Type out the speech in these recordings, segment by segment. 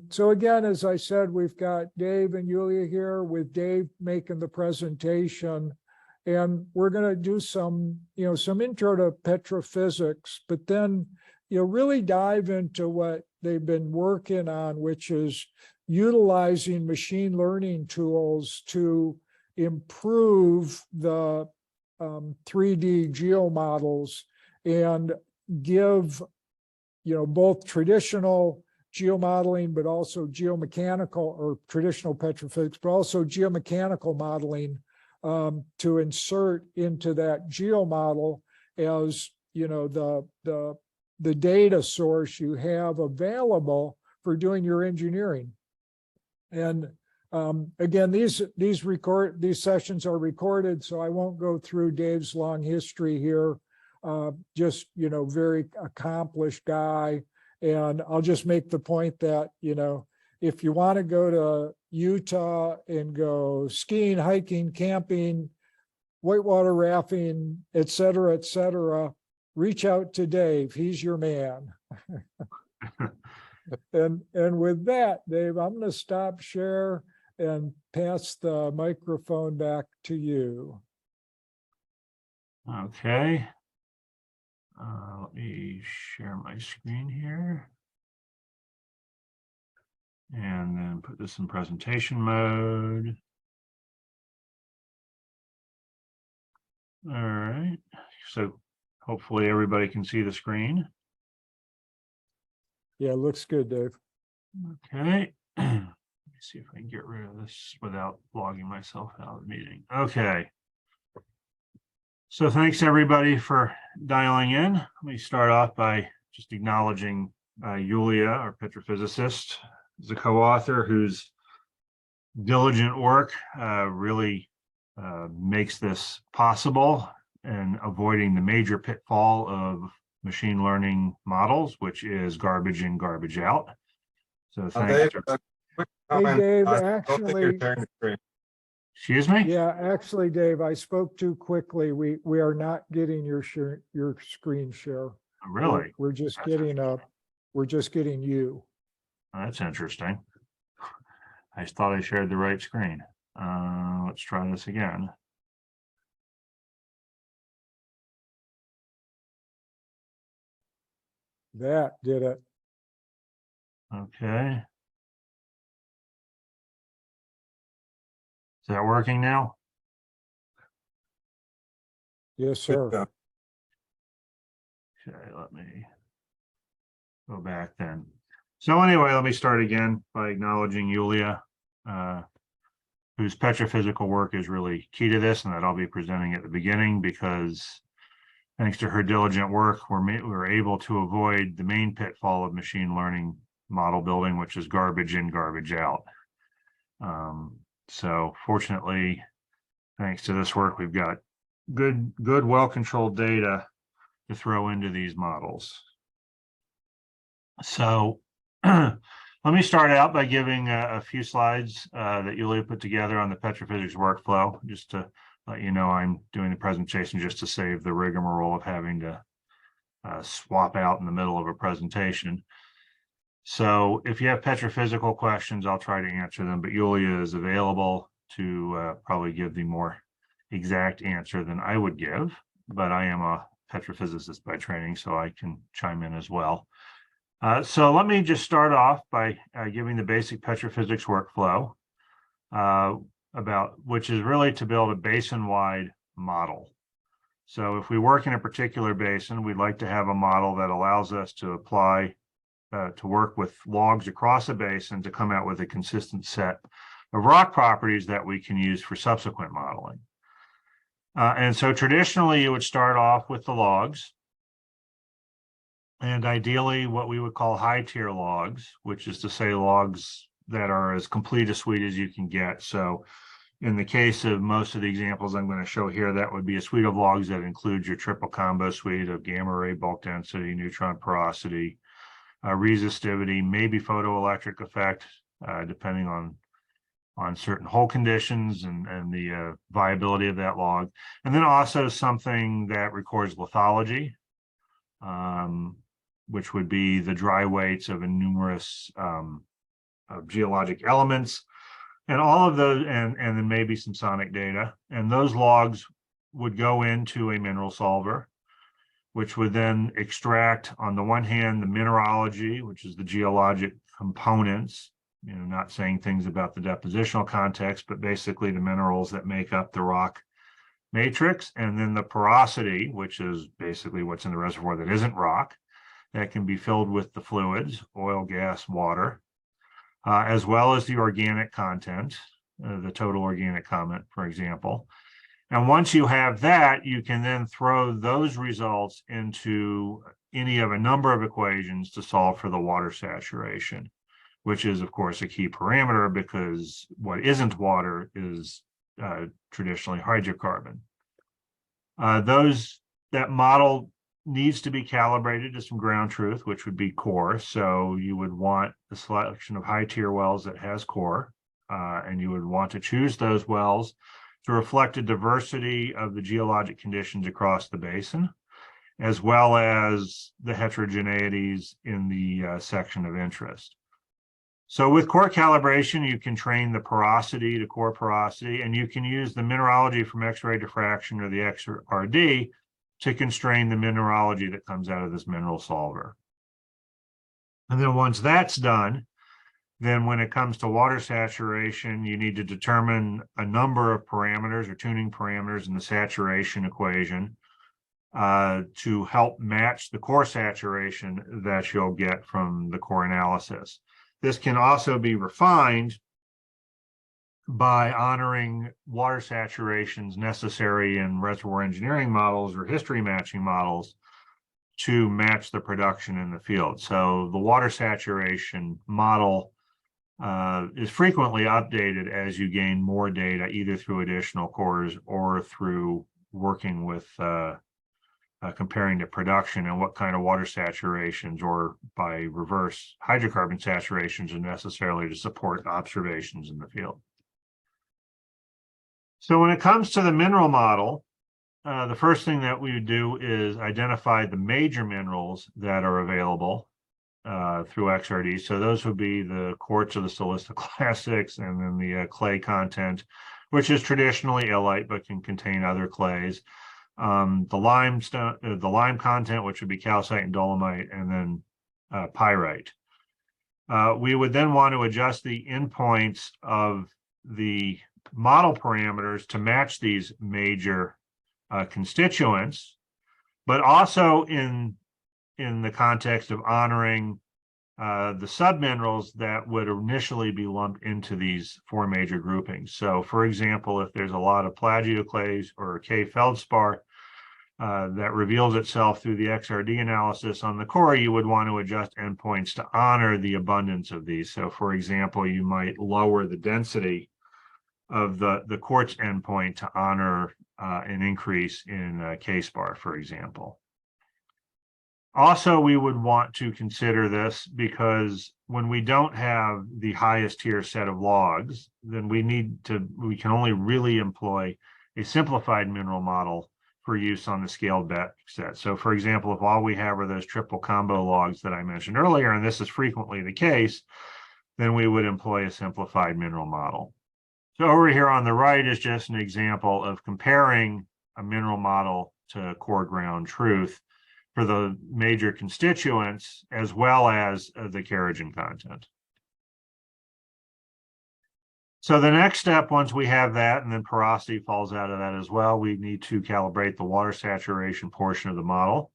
So again, as I said, we've got Dave and Yulia here, with Dave making the presentation. And we're going to do some intro to petrophysics, but then, really dive into what they've been working on, which is utilizing machine learning tools to improve the 3D geomodels and give, both traditional geomodeling, but also geomechanical, or traditional petrophysics, but also geomechanical modeling to insert into that geomodel as, the data source you have available for doing your engineering. And again, these sessions are recorded, so I won't go through Dave's long history here. Just, very accomplished guy. And I'll just make the point that, if you want to go to Utah and go skiing, hiking, camping, whitewater rafting, et cetera, reach out to Dave. He's your man. And with that, Dave, I'm going to stop share and pass the microphone back to you. Okay. Let me share my screen here. And then put this in presentation mode. All right. So hopefully everybody can see the screen. Yeah, looks good, Dave. Okay. Let me see if I can get rid of this without logging myself out of the meeting. Okay. So thanks everybody for dialing in. Let me start off by just acknowledging Yulia, our petrophysicist, is a co-author whose diligent work really makes this possible, and avoiding the major pitfall of machine learning models, which is garbage in, garbage out. So thanks. Hey, Dave, actually, excuse me? Yeah, actually, Dave, I spoke too quickly. We are not getting your screen share. Really? We're just getting you. That's interesting. I thought I shared the right screen. Let's try this again. That did it. Okay. Is that working now? Yes, sir. Okay, let me go back then. So anyway, let me start again by acknowledging Yulia, whose petrophysical work is really key to this, and that I'll be presenting at the beginning, because thanks to her diligent work, we're able to avoid the main pitfall of machine learning model building, which is garbage in, garbage out. So fortunately, thanks to this work, we've got good, well-controlled data to throw into these models. So let me start out by giving a few slides that Yulia put together on the petrophysics workflow, just to let you know I'm doing the presentation just to save the rigmarole of having to swap out in the middle of a presentation. So if you have petrophysical questions, I'll try to answer them, but Yulia is available to probably give the more exact answer than I would give, but I am a petrophysicist by training, so I can chime in as well. So let me just start off by giving the basic petrophysics workflow, which is really to build a basin-wide model. So if we work in a particular basin, we'd like to have a model that allows us to apply to work with logs across a basin to come out with a consistent set of rock properties that we can use for subsequent modeling. And so traditionally, you would start off with the logs, and ideally what we would call high tier logs, which is to say logs that are as complete a suite as you can get. So in the case of most of the examples I'm going to show here, that would be a suite of logs that includes your triple combo suite of gamma ray bulk density, neutron porosity, resistivity, maybe photoelectric effect, depending on certain hole conditions and the viability of that log. And then also something that records lithology, which would be the dry weights of a numerous of geologic elements, and all of those, and then maybe some sonic data. And those logs would go into a mineral solver, which would then extract, on the one hand, the mineralogy, which is the geologic components, not saying things about the depositional context, but basically the minerals that make up the rock matrix, and then the porosity, which is basically what's in the reservoir that isn't rock, that can be filled with the fluids, oil, gas, water, as well as the organic content, the total organic content, for example. And once you have that, you can then throw those results into any of a number of equations to solve for the water saturation, which is, of course, a key parameter, because what isn't water is traditionally hydrocarbon. That model needs to be calibrated to some ground truth, which would be core. So you would want a selection of high tier wells that has core, and you would want to choose those wells to reflect a diversity of the geologic conditions across the basin, as well as the heterogeneities in the section of interest. So with core calibration, you can train the porosity to core porosity, and you can use the mineralogy from X-ray diffraction or the XRD to constrain the mineralogy that comes out of this mineral solver. And then once that's done, then when it comes to water saturation, you need to determine a number of parameters or tuning parameters in the saturation equation to help match the core saturation that you'll get from the core analysis. This can also be refined by honoring water saturations necessary in reservoir engineering models or history matching models to match the production in the field. So the water saturation model is frequently updated as you gain more data, either through additional cores or through working with comparing to production and what kind of water saturations, or by reverse hydrocarbon saturations, are necessarily to support observations in the field. So when it comes to the mineral model, the first thing that we would do is identify the major minerals that are available through XRD. So those would be the quartz or the siliciclastics, and then the clay content, which is traditionally illite but can contain other clays. The lime content, which would be calcite and dolomite, and then pyrite. We would then want to adjust the endpoints of the model parameters to match these major constituents, but also in the context of honoring the subminerals that would initially be lumped into these four major groupings. So, for example, if there's a lot of plagioclase or K feldspar that reveals itself through the XRD analysis on the core, you would want to adjust endpoints to honor the abundance of these. So, for example, you might lower the density of the quartz endpoint to honor an increase in K-spar, for example. Also, we would want to consider this because when we don't have the highest tier set of logs, then we can only really employ a simplified mineral model for use on the scaled back set. So, for example, if all we have are those triple combo logs that I mentioned earlier, and this is frequently the case, then we would employ a simplified mineral model. So over here on the right is just an example of comparing a mineral model to core ground truth for the major constituents, as well as the kerogen content. So the next step, once we have that, and then porosity falls out of that as well, we need to calibrate the water saturation portion of the model.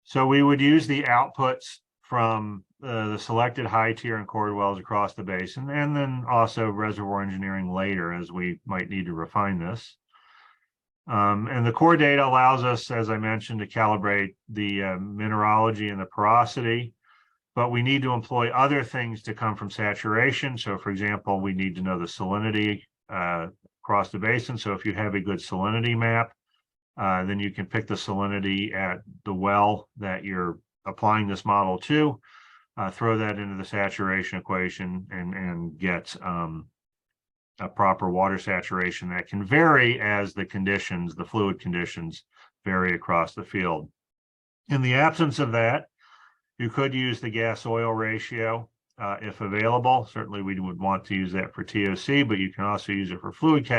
So we would use the outputs from the selected high tier and core wells across the basin, and then also reservoir engineering later, as we might need to refine this. And the core data allows us, as I mentioned, to calibrate the mineralogy and the porosity, but we need to employ other things to come from saturation. So, for example, we need to know the salinity across the basin. So if you have a good salinity map, then you can pick the salinity at the well that you're applying this model to, throw that into the saturation equation, and get a proper water saturation that can vary as the conditions, the fluid conditions, vary across the field. In the absence of that, you could use the gas-oil ratio if available. Certainly we would want to use that for TOC, but you can also use it for fluid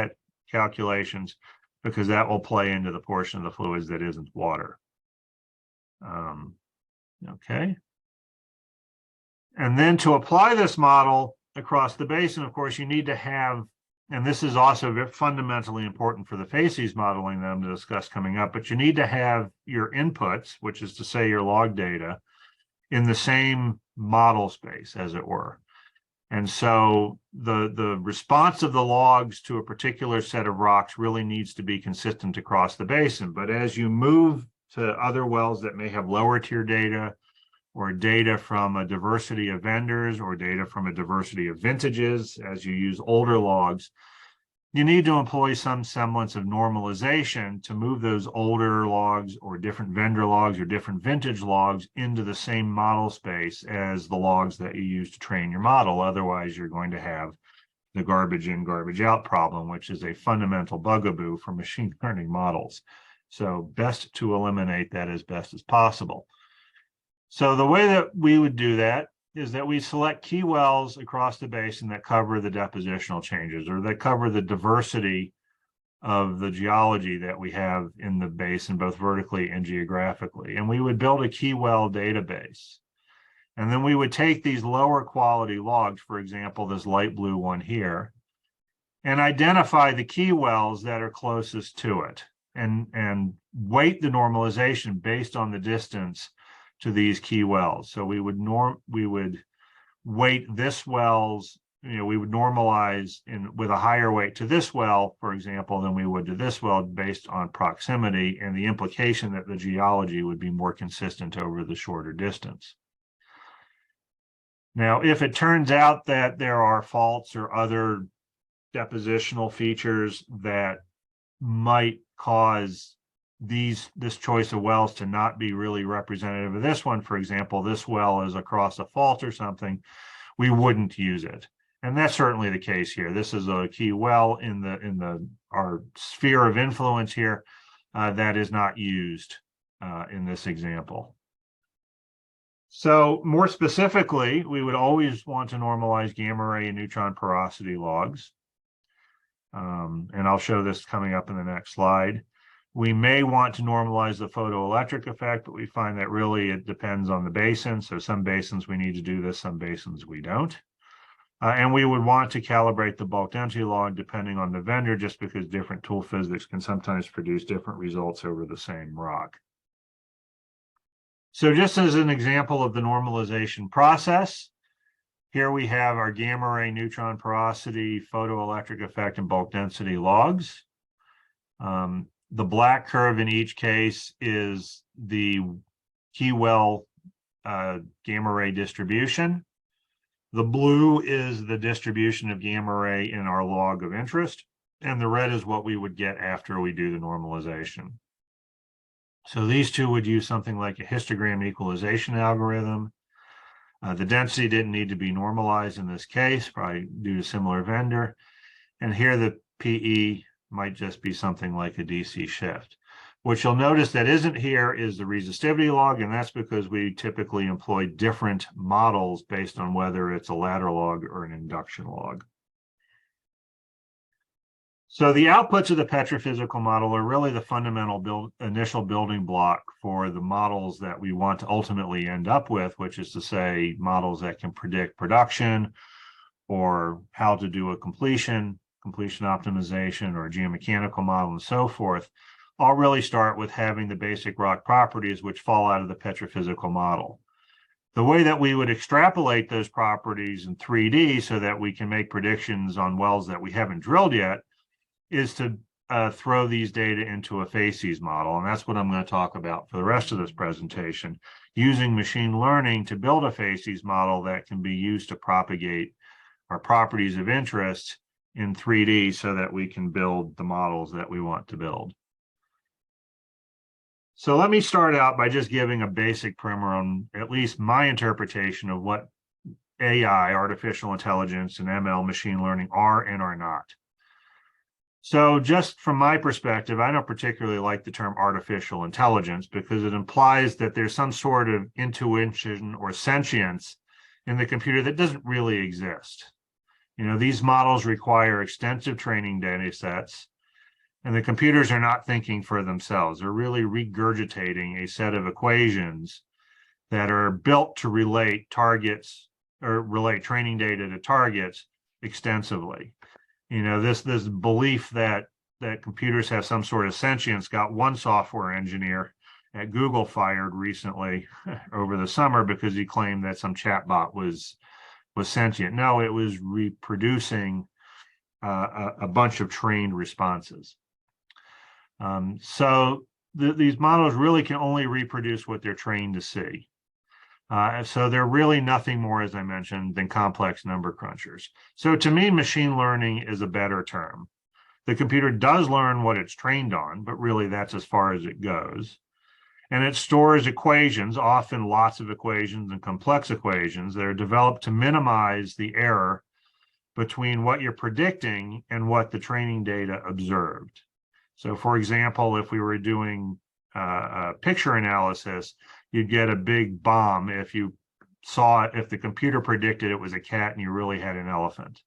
calculations, because that will play into the portion of the fluids that isn't water. Okay. And then to apply this model across the basin, of course, you need to have, and this is also very fundamentally important for the facies modeling that I'm going to discuss coming up, but you need to have your inputs, which is to say your log data, in the same model space, as it were. And so the response of the logs to a particular set of rocks really needs to be consistent across the basin. But as you move to other wells that may have lower tier data, or data from a diversity of vendors, or data from a diversity of vintages, as you use older logs, you need to employ some semblance of normalization to move those older logs or different vendor logs or different vintage logs into the same model space as the logs that you use to train your model. Otherwise, you're going to have the garbage in, garbage out problem, which is a fundamental bugaboo for machine learning models. So best to eliminate that as best as possible. So the way that we would do that is that we select key wells across the basin that cover the depositional changes, or that cover the diversity of the geology that we have in the basin, both vertically and geographically. And we would build a key well database. And then we would take these lower quality logs, for example, this light blue one here, and identify the key wells that are closest to it, and weight the normalization based on the distance to these key wells. So we would weight this wells, we would normalize with a higher weight to this well, for example, than we would to this well, based on proximity and the implication that the geology would be more consistent over the shorter distance. Now, if it turns out that there are faults or other depositional features that might cause this choice of wells to not be really representative of this one, for example, this well is across a fault or something, we wouldn't use it. And that's certainly the case here. This is a key well in our sphere of influence here that is not used in this example. So more specifically, we would always want to normalize gamma ray and neutron porosity logs. And I'll show this coming up in the next slide. We may want to normalize the photoelectric effect, but we find that really it depends on the basin. So some basins we need to do this, some basins we don't. And we would want to calibrate the bulk density log depending on the vendor, just because different tool physics can sometimes produce different results over the same rock. So just as an example of the normalization process, here we have our gamma ray, neutron porosity, photoelectric effect, and bulk density logs. The black curve in each case is the key well gamma ray distribution. The blue is the distribution of gamma ray in our log of interest, and the red is what we would get after we do the normalization. So these two would use something like a histogram equalization algorithm. The density didn't need to be normalized in this case, probably due to similar vendor. And here the PE might just be something like a DC shift. What you'll notice that isn't here is the resistivity log, and that's because we typically employ different models based on whether it's a ladder log or an induction log. So the outputs of the petrophysical model are really the fundamental initial building block for the models that we want to ultimately end up with, which is to say models that can predict production, or how to do a completion optimization, or a geomechanical model, and so forth. All really start with having the basic rock properties which fall out of the petrophysical model. The way that we would extrapolate those properties in 3D so that we can make predictions on wells that we haven't drilled yet is to throw these data into a facies model. And that's what I'm going to talk about for the rest of this presentation, using machine learning to build a facies model that can be used to propagate our properties of interest in 3D so that we can build the models that we want to build. So let me start out by just giving a basic primer on at least my interpretation of what AI, artificial intelligence, and ML, machine learning, are and are not. So just from my perspective, I don't particularly like the term artificial intelligence because it implies that there's some sort of intuition or sentience in the computer that doesn't really exist. These models require extensive training data sets, and the computers are not thinking for themselves. They're really regurgitating a set of equations that are built to relate targets or relate training data to targets extensively. This belief that computers have some sort of sentience got one software engineer at Google fired recently over the summer because he claimed that some chatbot was sentient. No, it was reproducing a bunch of trained responses. So these models really can only reproduce what they're trained to see. So they're really nothing more, as I mentioned, than complex number crunchers. So to me, machine learning is a better term. The computer does learn what it's trained on, but really that's as far as it goes. And it stores equations, often lots of equations and complex equations that are developed to minimize the error between what you're predicting and what the training data observed. So for example, if we were doing a picture analysis, you'd get a big bomb if the computer predicted it was a cat and you really had an elephant.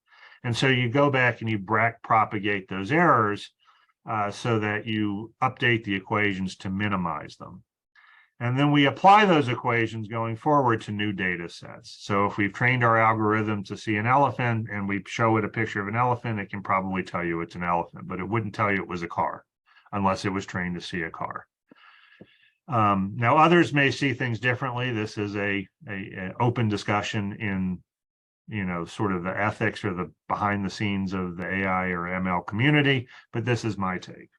And so you go back and you propagate those errors so that you update the equations to minimize them. And then we apply those equations going forward to new data sets. So if we've trained our algorithm to see an elephant and we show it a picture of an elephant, it can probably tell you it's an elephant, but it wouldn't tell you it was a car unless it was trained to see a car. Now, others may see things differently. This is an open discussion in, sort of the ethics or the behind the scenes of the AI or ML community, but this is my take.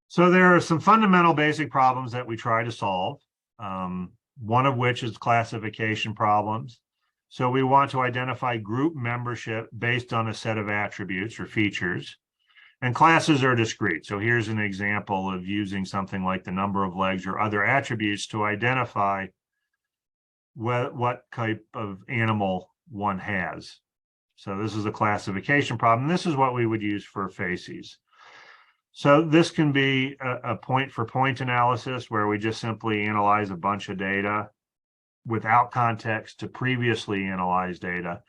So there are some fundamental basic problems that we try to solve, one of which is classification problems. So we want to identify group membership based on a set of attributes or features, and classes are discrete. So here's an example of using something like the number of legs or other attributes to identify what type of animal one has. So this is a classification problem. This is what we would use for facies. So this can be a point-for-point analysis where we just simply analyze a bunch of data without context to previously analyzed data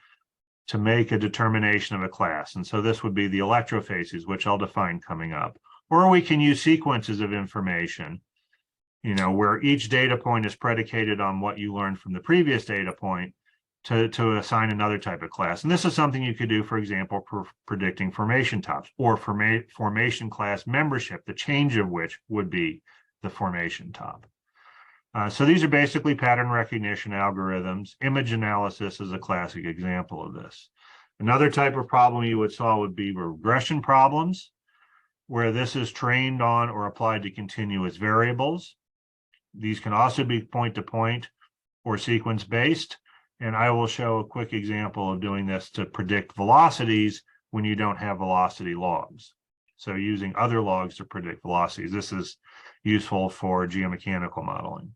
to make a determination of a class. And so this would be the electrofacies, which I'll define coming up. Or we can use sequences of information, where each data point is predicated on what you learned from the previous data point to assign another type of class. And this is something you could do, for example, for predicting formation tops or formation class membership, the change of which would be the formation top. So these are basically pattern recognition algorithms. Image analysis is a classic example of this. Another type of problem you would solve would be regression problems, where this is trained on or applied to continuous variables. These can also be point-to-point or sequence-based. And I will show a quick example of doing this to predict velocities when you don't have velocity logs. So using other logs to predict velocities. This is useful for geomechanical modeling.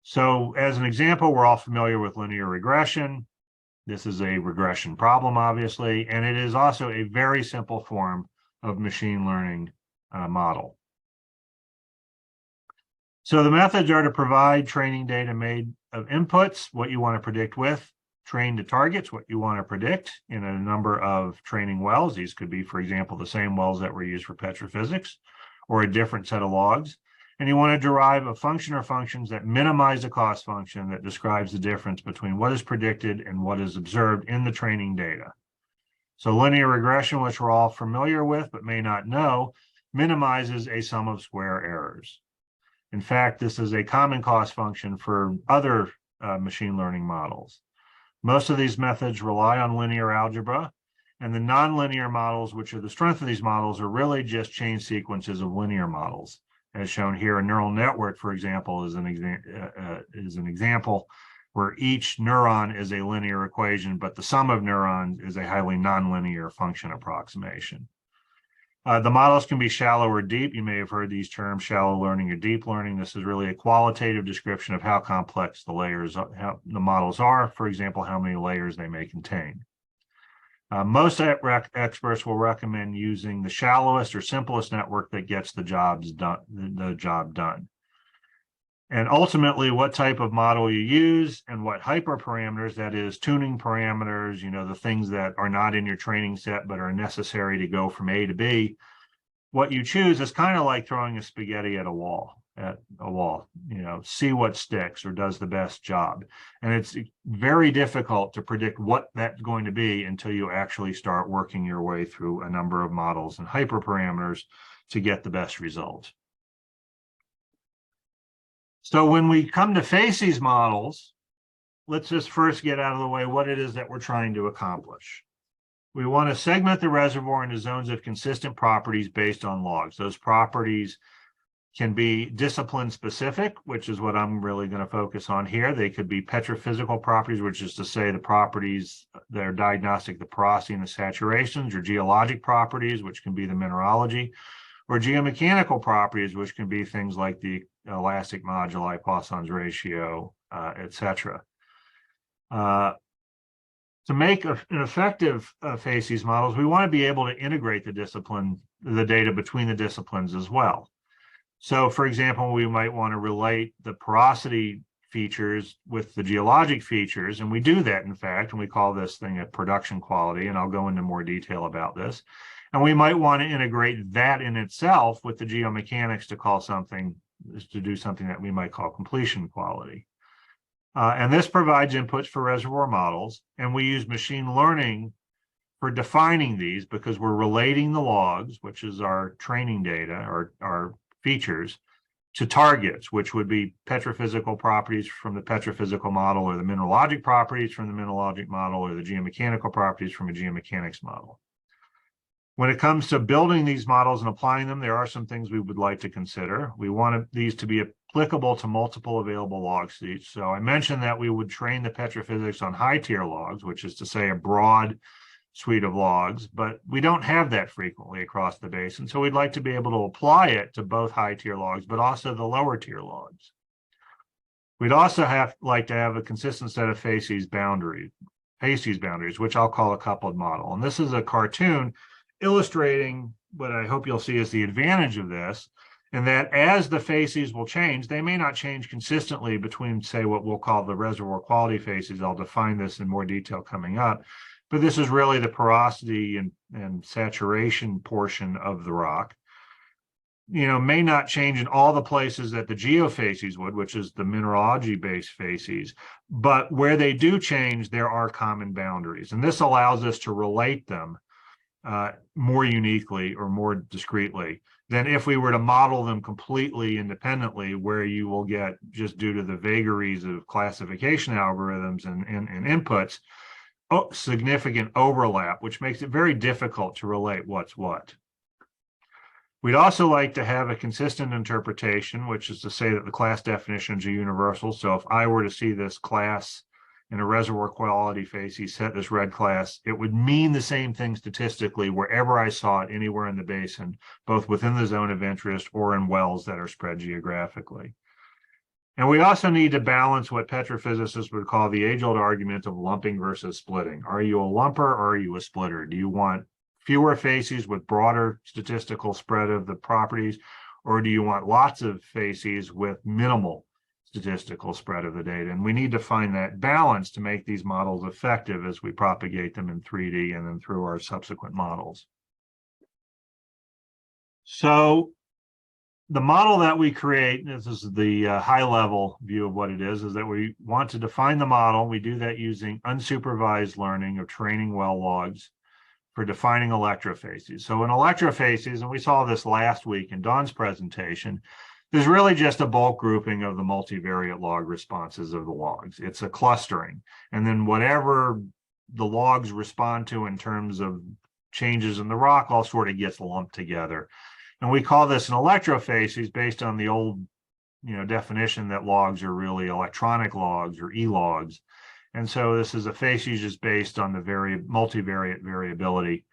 So as an example, we're all familiar with linear regression. This is a regression problem, obviously, and it is also a very simple form of machine learning model. So the methods are to provide training data made of inputs, what you want to predict with, train to targets, what you want to predict in a number of training wells. These could be, for example, the same wells that were used for petrophysics or a different set of logs. And you want to derive a function or functions that minimize the cost function that describes the difference between what is predicted and what is observed in the training data. So linear regression, which we're all familiar with but may not know, minimizes a sum of square errors. In fact, this is a common cost function for other machine learning models. Most of these methods rely on linear algebra, and the nonlinear models, which are the strength of these models, are really just chain sequences of linear models. As shown here, a neural network, for example, is an example where each neuron is a linear equation, but the sum of neurons is a highly nonlinear function approximation. The models can be shallow or deep. You may have heard these terms, shallow learning or deep learning. This is really a qualitative description of how complex the layers, how the models are, for example, how many layers they may contain. Most experts will recommend using the shallowest or simplest network that gets the job done. And ultimately, what type of model you use and what hyperparameters, that is tuning parameters, the things that are not in your training set but are necessary to go from A to B, what you choose is kind of like throwing a spaghetti at a wall, see what sticks or does the best job. And it's very difficult to predict what that's going to be until you actually start working your way through a number of models and hyperparameters to get the best result. So when we come to facies models, let's just first get out of the way what it is that we're trying to accomplish. We want to segment the reservoir into zones of consistent properties based on logs. Those properties can be discipline specific, which is what I'm really going to focus on here. They could be petrophysical properties, which is to say the properties that are diagnostic, the porosity and the saturations, or geologic properties, which can be the mineralogy, or geomechanical properties, which can be things like the elastic moduli, Poisson's ratio, etc. To make an effective facies models, we want to be able to integrate the data between the disciplines as well. So, for example, we might want to relate the porosity features with the geologic features, and we do that, in fact, and we call this thing a production quality, and I'll go into more detail about this. And we might want to integrate that in itself with the geomechanics to do something that we might call completion quality. And this provides inputs for reservoir models, and we use machine learning for defining these because we're relating the logs, which is our training data, our features, to targets, which would be petrophysical properties from the petrophysical model, or the mineralogic properties from the mineralogic model, or the geomechanical properties from a geomechanics model. When it comes to building these models and applying them, there are some things we would like to consider. We want these to be applicable to multiple available log sheets. So I mentioned that we would train the petrophysics on high-tier logs, which is to say a broad suite of logs, but we don't have that frequently across the basin. So we'd like to be able to apply it to both high-tier logs, but also the lower-tier logs. We'd also like to have a consistent set of facies boundaries, which I'll call a coupled model. And this is a cartoon illustrating what I hope you'll see is the advantage of this, and that as the facies will change, they may not change consistently between, say, what we'll call the reservoir quality facies. I'll define this in more detail coming up, but this is really the porosity and saturation portion of the rock. May not change in all the places that the geofacies would, which is the mineralogy-based facies, but where they do change, there are common boundaries, and this allows us to relate them more uniquely or more discretely than if we were to model them completely independently, where you will get, just due to the vagaries of classification algorithms and inputs, significant overlap, which makes it very difficult to relate what's what. We'd also like to have a consistent interpretation, which is to say that the class definitions are universal. So if I were to see this class in a reservoir quality facies set, this red class, it would mean the same thing statistically wherever I saw it anywhere in the basin, both within the zone of interest or in wells that are spread geographically. And we also need to balance what petrophysicists would call the age-old argument of lumping versus splitting. Are you a lumper or are you a splitter? Do you want fewer facies with broader statistical spread of the properties, or do you want lots of facies with minimal statistical spread of the data? And we need to find that balance to make these models effective as we propagate them in 3D and then through our subsequent models. So the model that we create, this is the high-level view of what it is that we want to define the model. We do that using unsupervised learning of training well logs for defining electrofacies. So in electrofacies, and we saw this last week in Dawn's presentation, there's really just a bulk grouping of the multivariate log responses of the logs. It's a clustering. And then whatever the logs respond to in terms of changes in the rock all sort of gets lumped together. And we call this an electrofacies based on the old definition that logs are really electronic logs or e-logs. And so this is a facies just based on the multivariate variability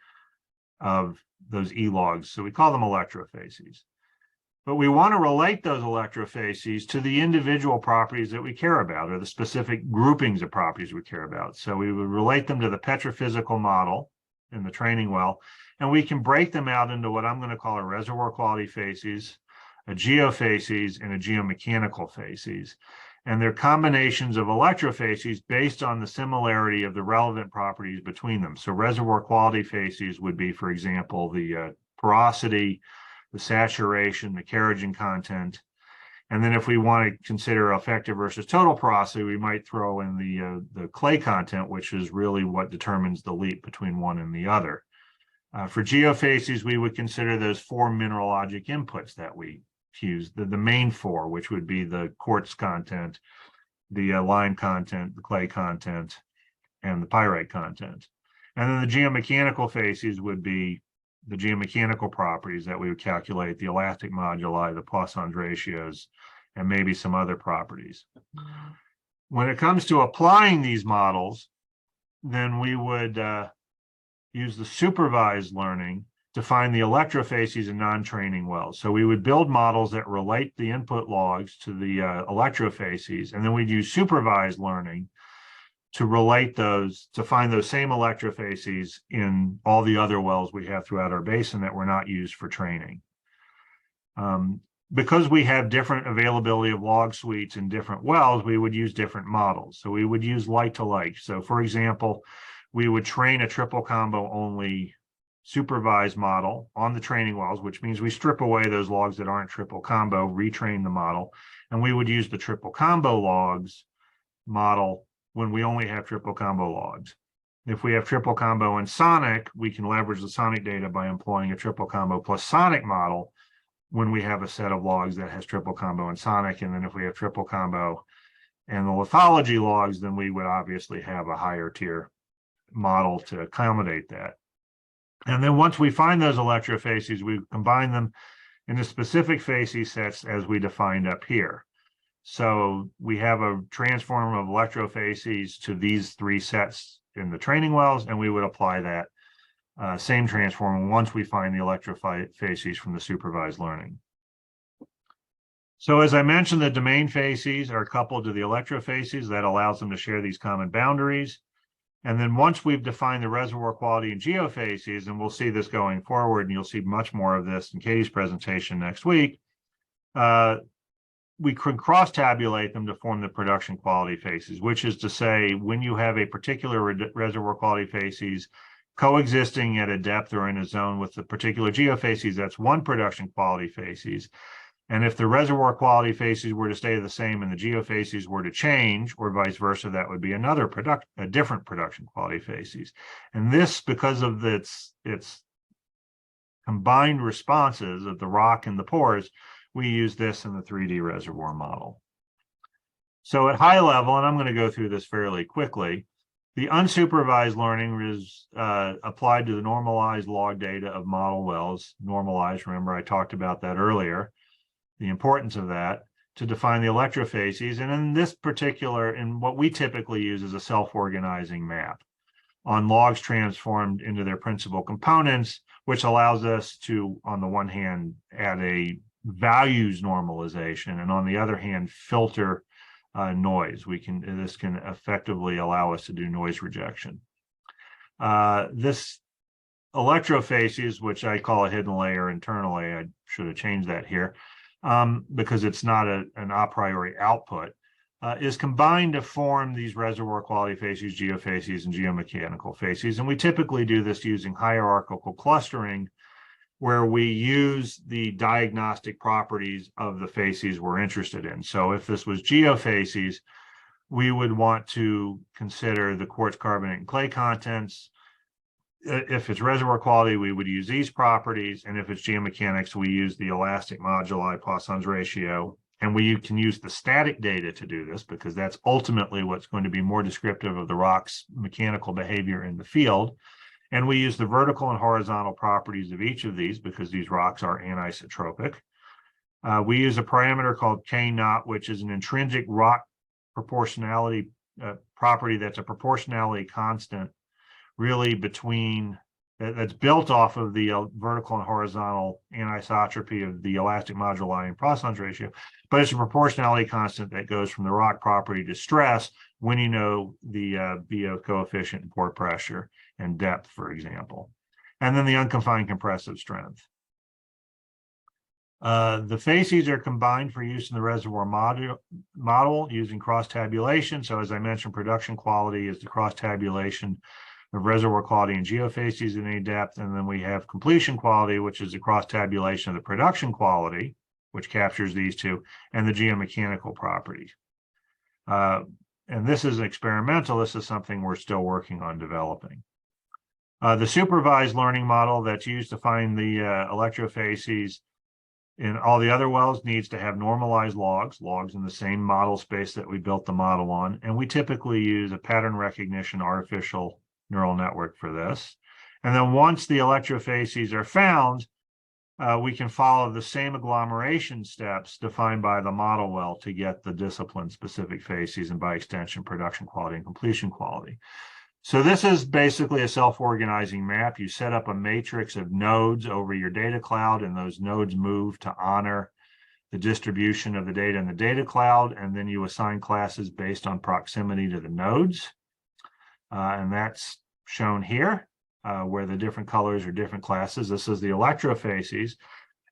of those e-logs. So we call them electrofacies. But we want to relate those electrofacies to the individual properties that we care about, or the specific groupings of properties we care about. So we would relate them to the petrophysical model in the training well, and we can break them out into what I'm going to call a reservoir quality facies, a geofacies, and a geomechanical facies. And they're combinations of electrofacies based on the similarity of the relevant properties between them. So reservoir quality facies would be, for example, the porosity, the saturation, the kerogen content. And then if we want to consider effective versus total porosity, we might throw in the clay content, which is really what determines the leap between one and the other. For geofacies, we would consider those 4 mineralogic inputs that we use, the main 4, which would be the quartz content, the lime content, the clay content, and the pyrite content. And then the geomechanical facies would be the geomechanical properties that we would calculate, the elastic moduli, the Poisson's ratios, and maybe some other properties. When it comes to applying these models, then we would use the supervised learning to find the electrofacies in non-training wells. So we would build models that relate the input logs to the electrofacies, and then we'd use supervised learning to relate those, to find those same electrofacies in all the other wells we have throughout our basin that were not used for training. Because we have different availability of log suites in different wells, we would use different models. So we would use like to like. So for example, we would train a triple combo only supervised model on the training wells, which means we strip away those logs that aren't triple combo, retrain the model, and we would use the triple combo logs model when we only have triple combo logs. If we have triple combo and sonic, we can leverage the sonic data by employing a triple combo plus sonic model when we have a set of logs that has triple combo and sonic. And then if we have triple combo and the lithology logs, then we would obviously have a higher tier model to accommodate that. And then once we find those electrofacies, we combine them into specific facies sets as we defined up here. So we have a transform of electrofacies to these 3 sets in the training wells, and we would apply that same transform once we find the electrofacies from the supervised learning. So as I mentioned, the domain facies are coupled to the electrofacies. That allows them to share these common boundaries. And then once we've defined the reservoir quality and geofacies, and we'll see this going forward, and you'll see much more of this in Katie's presentation next week, we can cross-tabulate them to form the production quality facies, which is to say, when you have a particular reservoir quality facies coexisting at a depth or in a zone with the particular geofacies, that's one production quality facies. And if the reservoir quality facies were to stay the same and the geofacies were to change, or vice versa, that would be another a different production quality facies. And this, because of its combined responses of the rock and the pores, we use this in the 3D reservoir model. So at high level, and I'm going to go through this fairly quickly, the unsupervised learning is applied to the normalized log data of model wells. Normalized, remember I talked about that earlier, the importance of that, to define the electrofacies. And in this particular, in what we typically use is a self-organizing map on logs transformed into their principal components, which allows us to, on the one hand, add a values normalization, and on the other hand, filter noise. This can effectively allow us to do noise rejection. This electrofacies, which I call a hidden layer internally, I should have changed that here, because it's not an a priori output, is combined to form these reservoir quality facies, geofacies, and geomechanical facies. And we typically do this using hierarchical clustering, where we use the diagnostic properties of the facies we're interested in. So if this was geofacies, we would want to consider the quartz, carbonate, and clay contents. If it's reservoir quality, we would use these properties. And if it's geomechanics, we use the elastic moduli, Poisson's ratio. And we can use the static data to do this, because that's ultimately what's going to be more descriptive of the rock's mechanical behavior in the field. And we use the vertical and horizontal properties of each of these, because these rocks are anisotropic. We use a parameter called K0, which is an intrinsic rock proportionality property that's a proportionality constant, really between, that's built off of the vertical and horizontal anisotropy of the elastic moduli and Poisson's ratio, but it's a proportionality constant that goes from the rock property to stress when you know the BO coefficient and pore pressure and depth, for example. And then the unconfined compressive strength. The facies are combined for use in the reservoir model using cross-tabulation. So as I mentioned, production quality is the cross-tabulation of reservoir quality and geofacies in any depth. And then we have completion quality, which is the cross-tabulation of the production quality, which captures these two, and the geomechanical properties. And this is experimental. This is something we're still working on developing. The supervised learning model that's used to find the electrofacies in all the other wells needs to have normalized logs in the same model space that we built the model on. And we typically use a pattern recognition artificial neural network for this. And then once the electrofacies are found, we can follow the same agglomeration steps defined by the model well to get the discipline-specific facies and by extension, production quality and completion quality. So this is basically a self-organizing map. You set up a matrix of nodes over your data cloud, and those nodes move to honor the distribution of the data in the data cloud, and then you assign classes based on proximity to the nodes. And that's shown here, where the different colors are different classes. This is the electrofacies.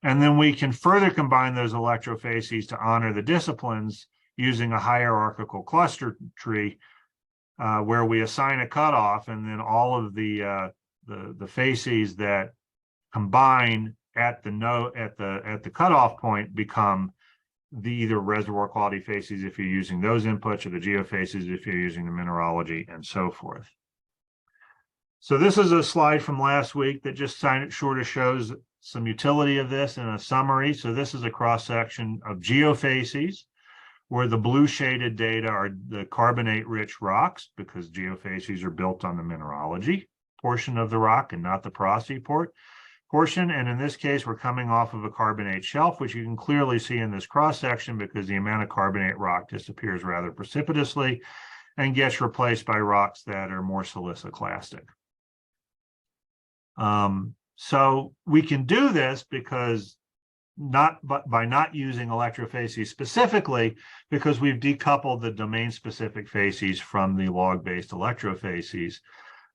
And then we can further combine those electrofacies to honor the disciplines using a hierarchical cluster tree, where we assign a cutoff, and then all of the facies that combine at the cutoff point become the either reservoir quality facies if you're using those inputs, or the geofacies if you're using the mineralogy, and so forth. So this is a slide from last week that just sort of shows some utility of this in a summary. So this is a cross-section of geofacies, where the blue shaded data are the carbonate-rich rocks, because geofacies are built on the mineralogy portion of the rock and not the porosity portion. And in this case, we're coming off of a carbonate shelf, which you can clearly see in this cross-section because the amount of carbonate rock disappears rather precipitously and gets replaced by rocks that are more siliciclastic. So we can do this because by not using electrofacies specifically, because we've decoupled the domain-specific facies from the log-based electrofacies.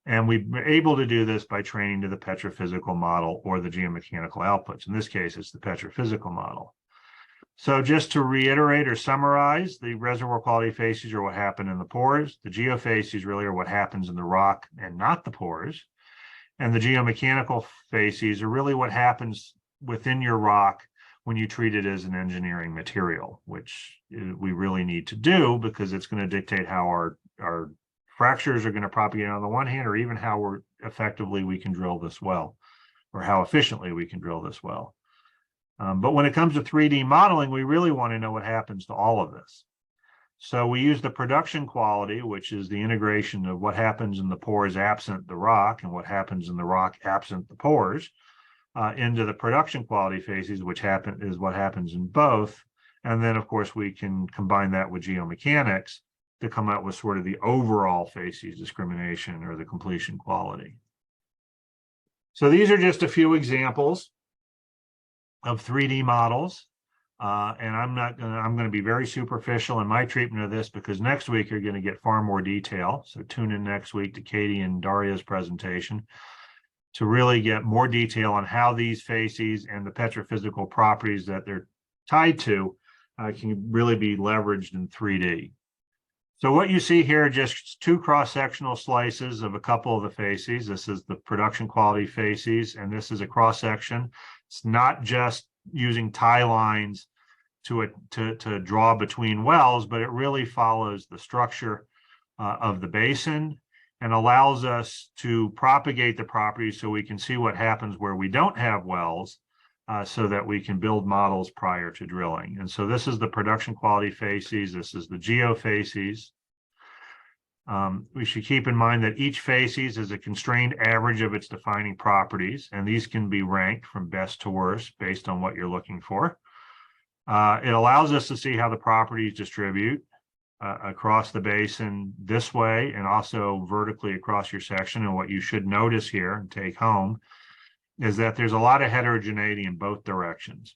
And we've been able to do this by training to the petrophysical model or the geomechanical outputs. In this case, it's the petrophysical model. So just to reiterate or summarize, the reservoir quality facies are what happen in the pores. The geofacies really are what happens in the rock and not the pores. And the geomechanical facies are really what happens within your rock when you treat it as an engineering material, which we really need to do because it's going to dictate how our fractures are going to propagate on the one hand, or even how effectively we can drill this well, or how efficiently we can drill this well. But when it comes to 3D modeling, we really want to know what happens to all of this. So we use the production quality, which is the integration of what happens in the pores absent the rock and what happens in the rock absent the pores, into the production quality facies, which is what happens in both. And then, of course, we can combine that with geomechanics to come out with sort of the overall facies discrimination or the completion quality. So these are just a few examples of 3D models. And I'm going to be very superficial in my treatment of this because next week you're going to get far more detail. So tune in next week to Katie and Daria's presentation to really get more detail on how these facies and the petrophysical properties that they're tied to can really be leveraged in 3D. So what you see here are just two cross-sectional slices of a couple of the facies. This is the production quality facies, and this is a cross-section. It's not just using tie lines to draw between wells, but it really follows the structure of the basin and allows us to propagate the properties so we can see what happens where we don't have wells, so that we can build models prior to drilling. And so this is the production quality facies. This is the geofacies. We should keep in mind that each facies is a constrained average of its defining properties, and these can be ranked from best to worst based on what you're looking for. It allows us to see how the properties distribute across the basin this way and also vertically across your section. And what you should notice here and take home is that there's a lot of heterogeneity in both directions.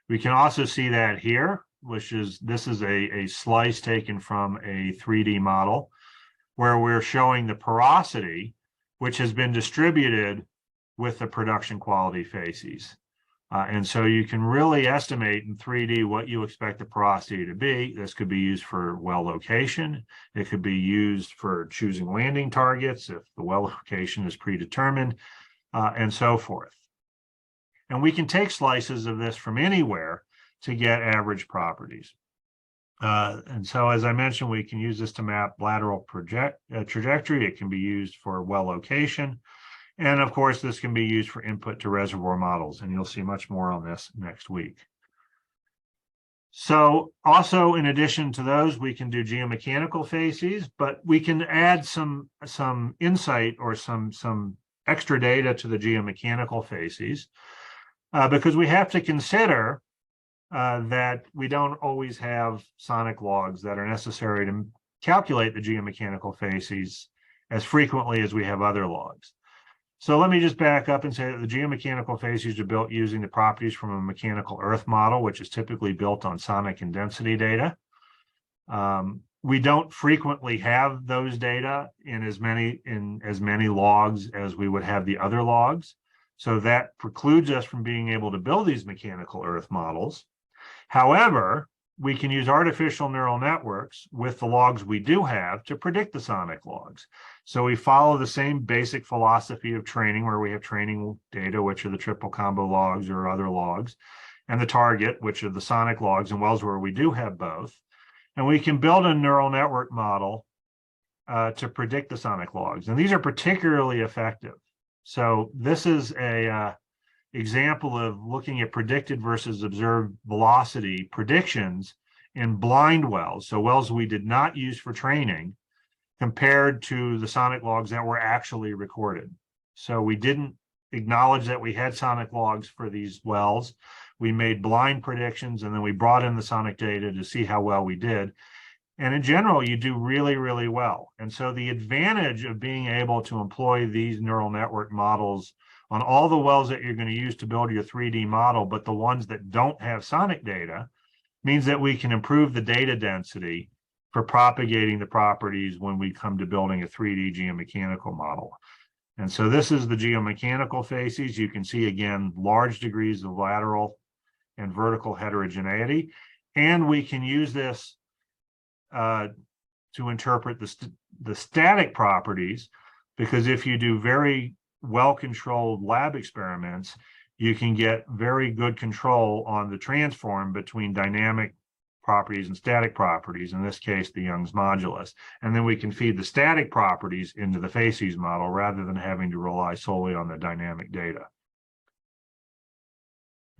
We can also see that here, this is a slice taken from a 3D model where we're showing the porosity, which has been distributed with the production quality facies. And so you can really estimate in 3D what you expect the porosity to be. This could be used for well location. It could be used for choosing landing targets if the well location is predetermined, and so forth. And we can take slices of this from anywhere to get average properties. And so, as I mentioned, we can use this to map lateral trajectory. It can be used for well location. And of course, this can be used for input to reservoir models, and you'll see much more on this next week. So also, in addition to those, we can do geomechanical facies, but we can add some insight or some extra data to the geomechanical facies, because we have to consider that we don't always have sonic logs that are necessary to calculate the geomechanical facies as frequently as we have other logs. So let me just back up and say that the geomechanical facies are built using the properties from a mechanical earth model, which is typically built on sonic and density data. We don't frequently have those data in as many logs as we would have the other logs. So that precludes us from being able to build these mechanical earth models. However, we can use artificial neural networks with the logs we do have to predict the sonic logs. So we follow the same basic philosophy of training, where we have training data, which are the triple combo logs or other logs, and the target, which are the sonic logs in wells where we do have both. And we can build a neural network model to predict the sonic logs. And these are particularly effective. So this is a example of looking at predicted versus observed velocity predictions in blind wells, so wells we did not use for training, compared to the sonic logs that were actually recorded. So we didn't acknowledge that we had sonic logs for these wells. We made blind predictions, and then we brought in the sonic data to see how well we did. And in general, you do really, really well. And so the advantage of being able to employ these neural network models on all the wells that you're going to use to build your 3D model, but the ones that don't have sonic data, means that we can improve the data density for propagating the properties when we come to building a 3D geomechanical model. And so this is the geomechanical facies. You can see, again, large degrees of lateral and vertical heterogeneity. And we can use this to interpret the static properties, because if you do very well-controlled lab experiments, you can get very good control on the transform between dynamic properties and static properties, in this case, the Young's modulus. And then we can feed the static properties into the facies model rather than having to rely solely on the dynamic data.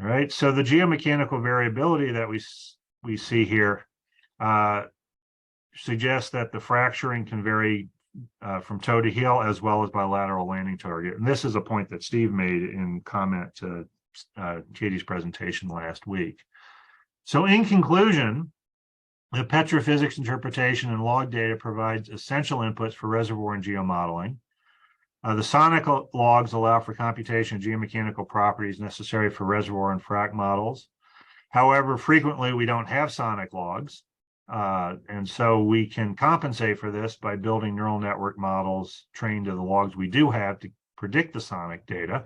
All right, so the geomechanical variability that we see here suggests that the fracturing can vary from toe to heel as well as by lateral landing target. And this is a point that Steve made in comment to Katie's presentation last week. So in conclusion, the petrophysics interpretation and log data provides essential inputs for reservoir and geomodeling. The sonic logs allow for computation of geomechanical properties necessary for reservoir and frac models. However, frequently we don't have sonic logs. And so we can compensate for this by building neural network models trained to the logs we do have to predict the sonic data,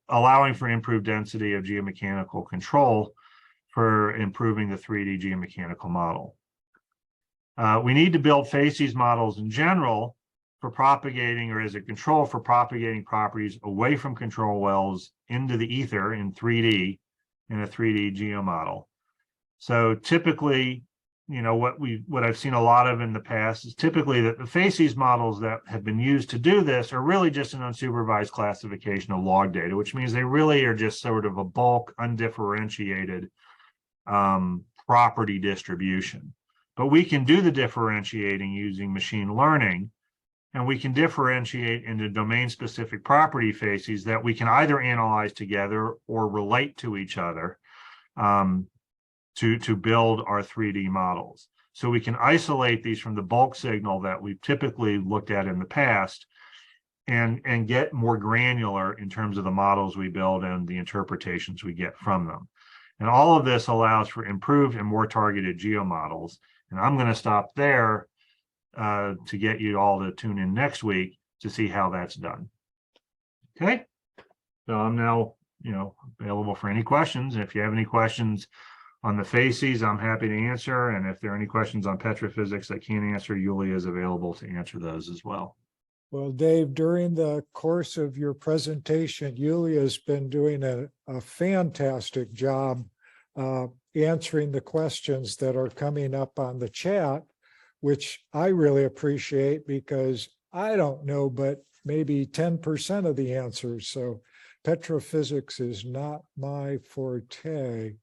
allowing for improved density of geomechanical control for improving the 3D geomechanical model. We need to build facies models in general for propagating, or as a control for propagating properties away from control wells into the ether in 3D in a 3D geomodel. So typically, you know, what I've seen a lot of in the past is typically that the facies models that have been used to do this are really just an unsupervised classification of log data, which means they really are just sort of a bulk, undifferentiated property distribution. But we can do the differentiating using machine learning, and we can differentiate into domain-specific property facies that we can either analyze together or relate to each other to build our 3D models. So we can isolate these from the bulk signal that we've typically looked at in the past and get more granular in terms of the models we build and the interpretations we get from them. And all of this allows for improved and more targeted geomodels. And I'm going to stop there to get you all to tune in next week to see how that's done. Okay, so I'm now available for any questions. If you have any questions on the facies, I'm happy to answer. And if there are any questions on petrophysics I can't answer, Yulia is available to answer those as well. Well, Dave, during the course of your presentation, Yulia's been doing a fantastic job answering the questions that are coming up on the chat, which I really appreciate because I don't know, but maybe 10% of the answers. So petrophysics is not my forte.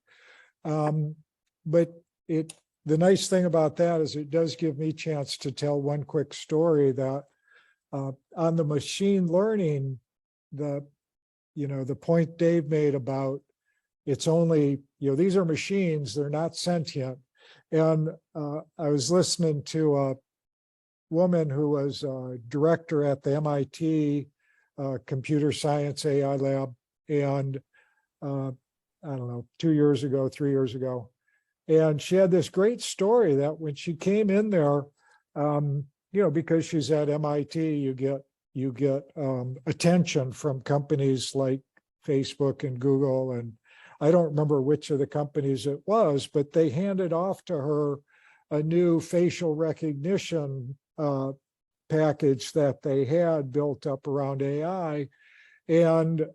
But the nice thing about that is it does give me a chance to tell one quick story that on the machine learning, the point Dave made about it's only, these are machines, they're not sentient. And I was listening to a woman who was a director at the MIT Computer Science AI Lab, and I don't know, 2 years ago, 3 years ago. And she had this great story that when she came in there, because she's at MIT, you get attention from companies like Facebook and Google, and I don't remember which of the companies it was, but they handed off to her a new facial recognition package that they had built up around AI, and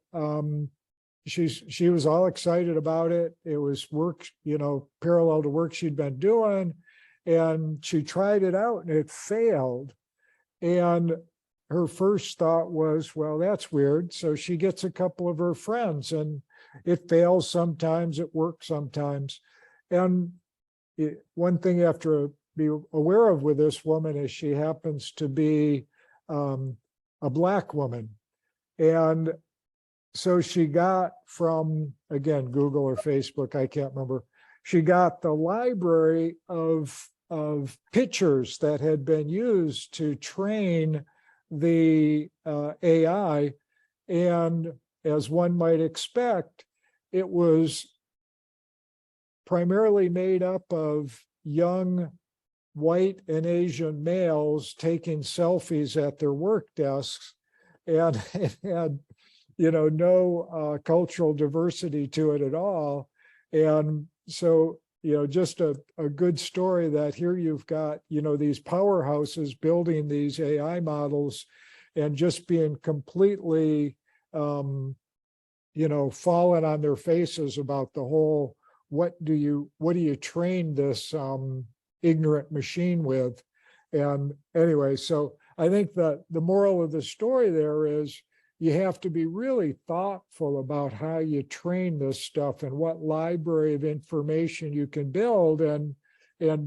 she was all excited about it. It was work, parallel to work she'd been doing. And she tried it out and it failed. And her first thought was, well, that's weird. So she gets a couple of her friends and it fails sometimes, it works sometimes. And one thing you have to be aware of with this woman is she happens to be a Black woman. And so she got from, again, Google or Facebook, I can't remember, she got the library of pictures that had been used to train the AI. And as one might expect, it was primarily made up of young white and Asian males taking selfies at their work desks, and it had no cultural diversity to it at all. And so just a good story that here you've got, these powerhouses building these AI models and just being completely, falling on their faces about the whole, what do you train this ignorant machine with? And anyway, so I think that the moral of the story there is you have to be really thoughtful about how you train this stuff and what library of information you can build, and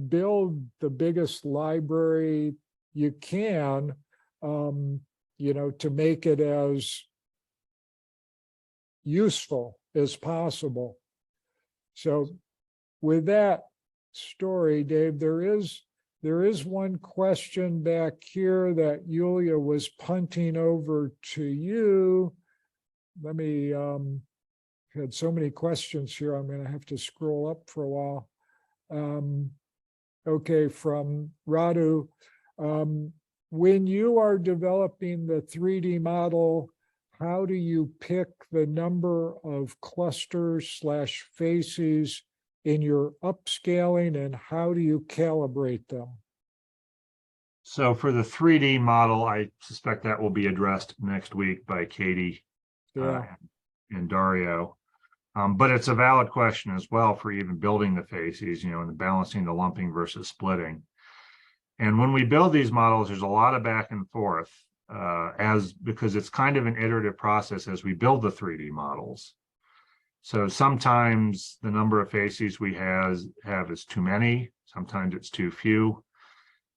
build the biggest library you can, to make it as useful as possible. So with that story, Dave, there is one question back here that Yulia was punting over to you. Let me, had so many questions here, I'm going to have to scroll up for a while. Okay, from Radu. When you are developing the 3D model, how do you pick the number of clusters / facies in your upscaling, and how do you calibrate them? So for the 3D model, I suspect that will be addressed next week by Katie and Dario. But it's a valid question as well for even building the facies, and the balancing the lumping versus splitting. And when we build these models, there's a lot of back and forth because it's kind of an iterative process as we build the 3D models. So sometimes the number of facies we have is too many, sometimes it's too few.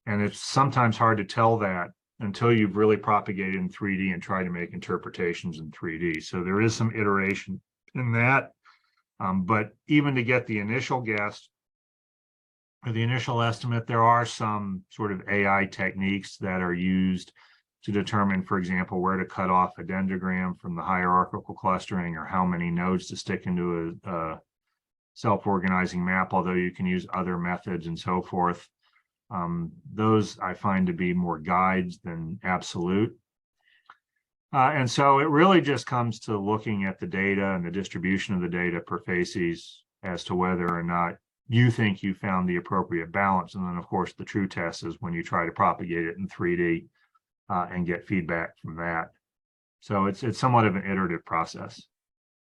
And it's sometimes hard to tell that until you've really propagated in 3D and try to make interpretations in 3D. So there is some iteration in that. But even to get the initial guess or the initial estimate, there are some sort of AI techniques that are used to determine, for example, where to cut off a dendrogram from the hierarchical clustering, or how many nodes to stick into a self-organizing map, although you can use other methods and so forth. Those I find to be more guides than absolute. And so it really just comes to looking at the data and the distribution of the data per facies as to whether or not you think you found the appropriate balance. And then, of course, the true test is when you try to propagate it in 3D and get feedback from that. So it's somewhat of an iterative process.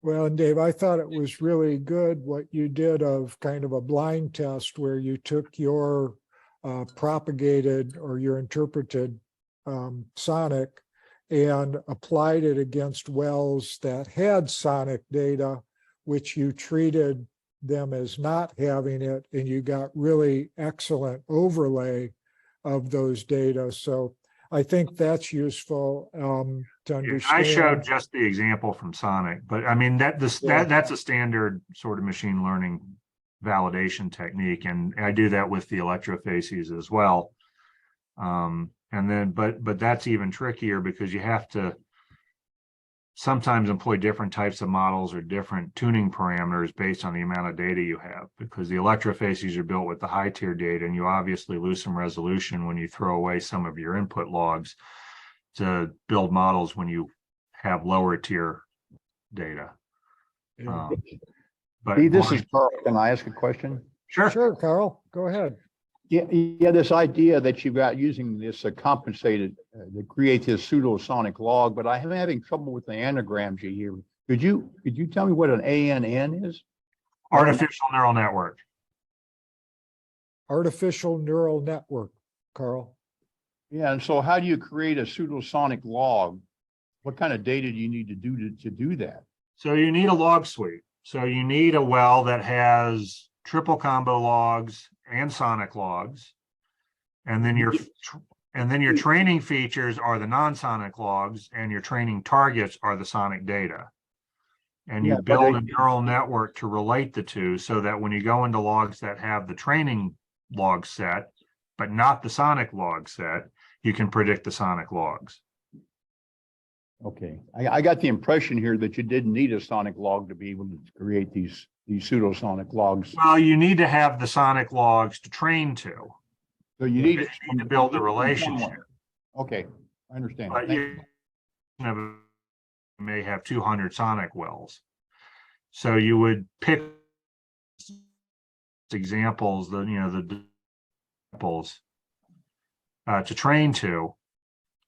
Well, and Dave, I thought it was really good what you did of kind of a blind test where you took your propagated or your interpreted sonic and applied it against wells that had sonic data, which you treated them as not having it, and you got really excellent overlay of those data. So I think that's useful to understand. I showed just the example from Sonic, but I mean that's a standard sort of machine learning validation technique, and I do that with the electrofacies as well. And then, but that's even trickier because you have to sometimes employ different types of models or different tuning parameters based on the amount of data you have, because the electrofacies are built with the high tier data, and you obviously lose some resolution when you throw away some of your input logs to build models when you have lower tier data. Yeah. But Steve, this is Carl. Can I ask a question? Sure. Sure, Carl, go ahead. Yeah, this idea that you've got using this compensated to create this pseudosonic log, but I'm having trouble with the anagrams you hear. Could you tell me what an ANN is? Artificial neural network. Artificial neural network, Carl. Yeah, and so how do you create a pseudosonic log? What kind of data do you need to do that? So you need a log suite. So you need a well that has triple combo logs and sonic logs, and then your training features are the non-sonic logs, and your training targets are the sonic data. And you build a neural network to relate the two, so that when you go into logs that have the training log set but not the sonic log set, you can predict the sonic logs. Okay, I got the impression here that you didn't need a sonic log to be able to create these pseudosonic logs. Well, you need to have the sonic logs to train to. So you need to build the relationship. Okay, I understand. But you may have 200 sonic wells. So you would pick examples, the examples to train to,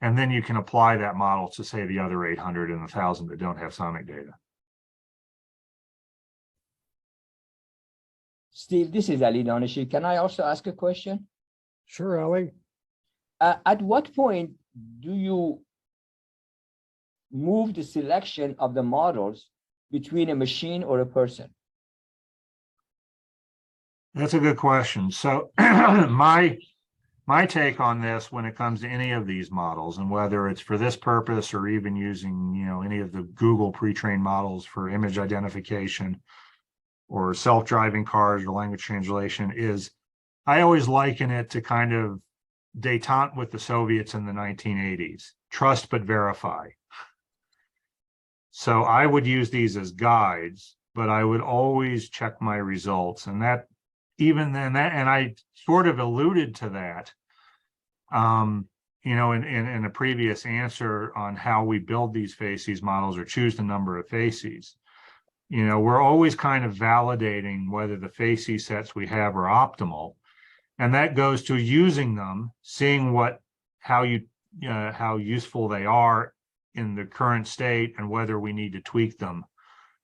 and then you can apply that model to, say, the other 800 and 1,000 that don't have sonic data. Steve, this is Ali Donishi. Can I also ask a question? Sure, Ali. At what point do you move the selection of the models between a machine or a person? That's a good question. So my take on this, when it comes to any of these models, and whether it's for this purpose or even using, any of the Google pre-trained models for image identification or self-driving cars or language translation, is I always liken it to kind of détente with the Soviets in the 1980s. Trust but verify. So I would use these as guides, but I would always check my results. And that, even then, and I sort of alluded to that, in a previous answer on how we build these facies models or choose the number of facies. We're always kind of validating whether the facies sets we have are optimal. And that goes to using them, seeing how useful they are in the current state and whether we need to tweak them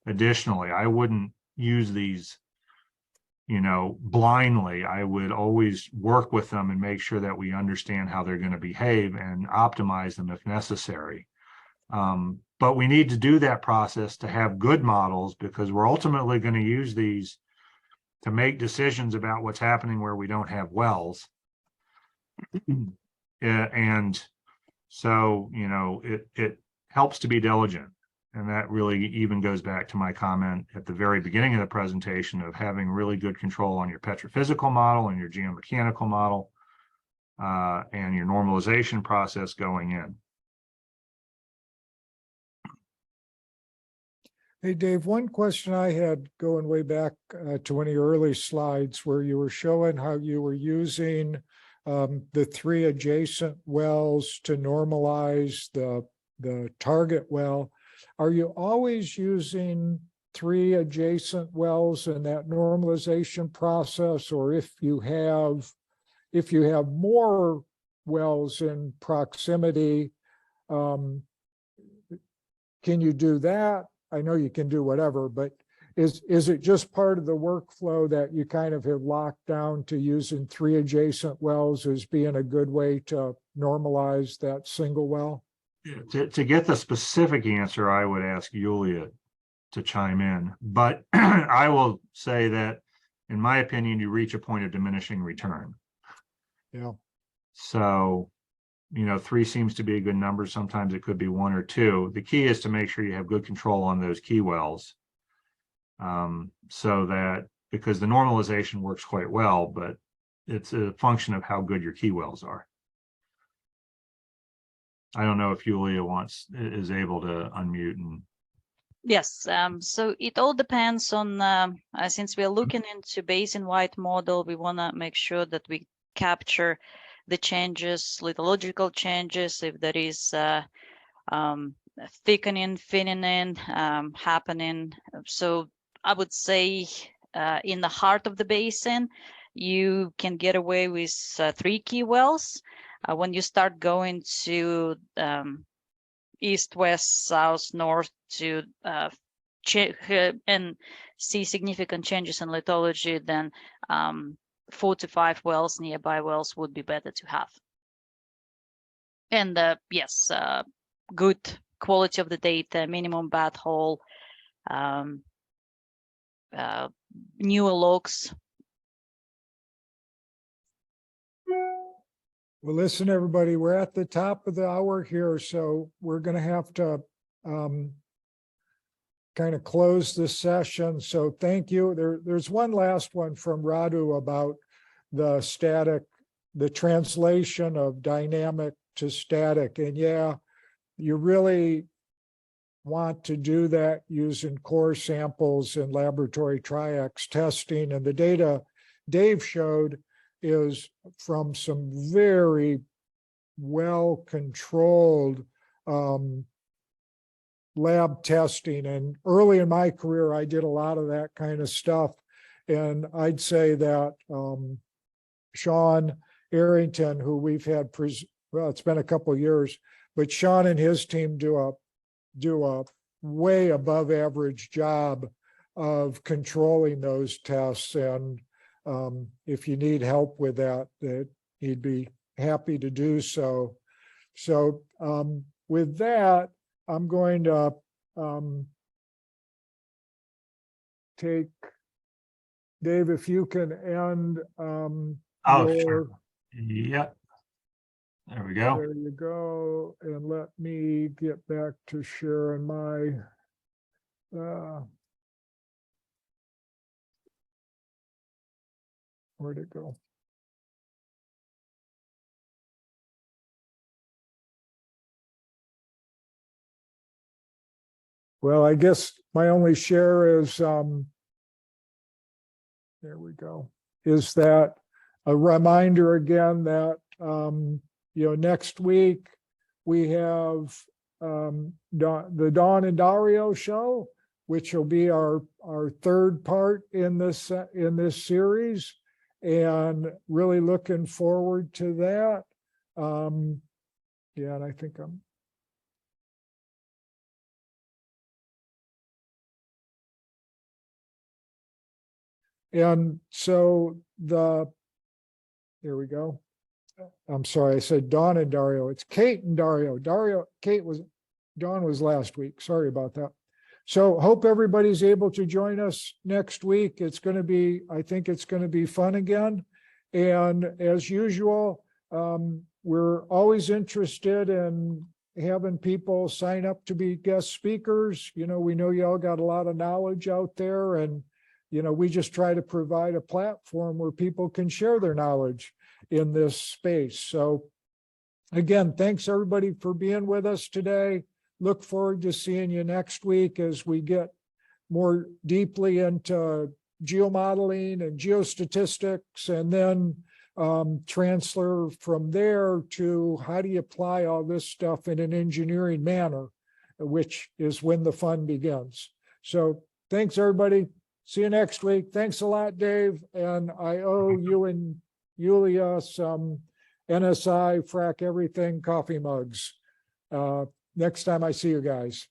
additionally. I wouldn't use these, blindly. I would always work with them and make sure that we understand how they're going to behave and optimize them if necessary. But we need to do that process to have good models, because we're ultimately going to use these to make decisions about what's happening where we don't have wells. And so, it helps to be diligent. And that really even goes back to my comment at the very beginning of the presentation of having really good control on your petrophysical model and your geomechanical model and your normalization process going in. Hey, Dave, one question I had going way back to one of your early slides where you were showing how you were using the 3 adjacent wells to normalize the the target well, are you always using 3 adjacent wells in that normalization process? Or if you have more wells in proximity, can you do that? I know you can do whatever, but is it just part of the workflow that you kind of have locked down to using 3 adjacent wells as being a good way to normalize that single well? To get the specific answer, I would ask Yulia to chime in, but I will say that, in my opinion, you reach a point of diminishing return. Yeah. So, 3 seems to be a good number. Sometimes it could be 1 or 2. The key is to make sure you have good control on those key wells. So that, because the normalization works quite well, but it's a function of how good your key wells are. I don't know if Yulia is able to unmute and. Yes, so it all depends on, since we're looking into basin-wide model, we want to make sure that we capture the changes, lithological changes, if there is thickening, thinning happening. So I would say in the heart of the basin, you can get away with 3 key wells. When you start going to east, west, south, north to and see significant changes in lithology, then 4 to 5 wells, nearby wells, would be better to have. And yes, good quality of the data, minimum bad hole, newer logs. Well, listen, everybody, we're at the top of the hour here, so we're going to have to kind of close this session. So thank you. There's one last one from Radu about the translation of dynamic to static. And yeah, you really want to do that using core samples and laboratory tri-X testing. And the data Dave showed is from some very well-controlled lab testing. And early in my career, I did a lot of that kind of stuff. And I'd say that Sean Arrington, who we've had, well, it's been a couple of years, but Sean and his team do a way above average job of controlling those tests. And if you need help with that, he'd be happy to do so. So with that, I'm going to take, Dave, if you can end Sure. Yep. There we go. There you go. And let me get back to sharing my where'd it go? Well, I guess my only share is there we go. Is that a reminder again that next week we have the Dawn and Dario show, which will be our 3rd part in this series, and really looking forward to that. Yeah, and I think I'm. And so there we go. I'm sorry, I said Dawn and Dario. It's Kate and Dario. Dawn was last week. Sorry about that. So hope everybody's able to join us next week. It's going to be, I think it's going to be fun again. And as usual, we're always interested in having people sign up to be guest speakers. We know y'all got a lot of knowledge out there, and we just try to provide a platform where people can share their knowledge in this space. So again, thanks everybody for being with us today. Look forward to seeing you next week as we get more deeply into geomodeling and geostatistics, and then transfer from there to how do you apply all this stuff in an engineering manner, which is when the fun begins. So thanks, everybody. See you next week. Thanks a lot, Dave. And I owe you and Yulia some NSI Frack Everything coffee mugs next time I see you guys.